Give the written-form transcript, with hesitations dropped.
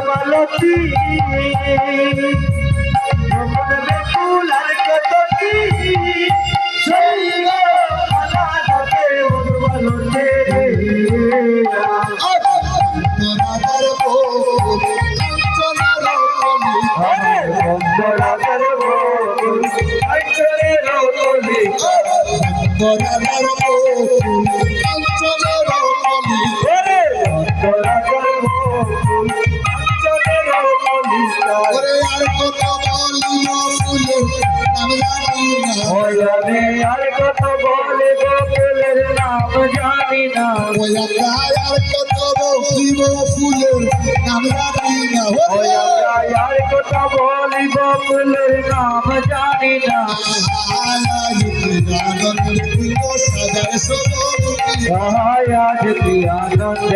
মালতী ভ্রমণ বেকুল আর কত কি সেই আলাদাতে উদ্বলতে আর কত বলিব ফুলের নাম জানি না আর কত বলিব ফুলের নাম জানি না আর কত বলিব ফুলের নাম জানি না আনন্দ সাজায় সব আজ কি আনন্দ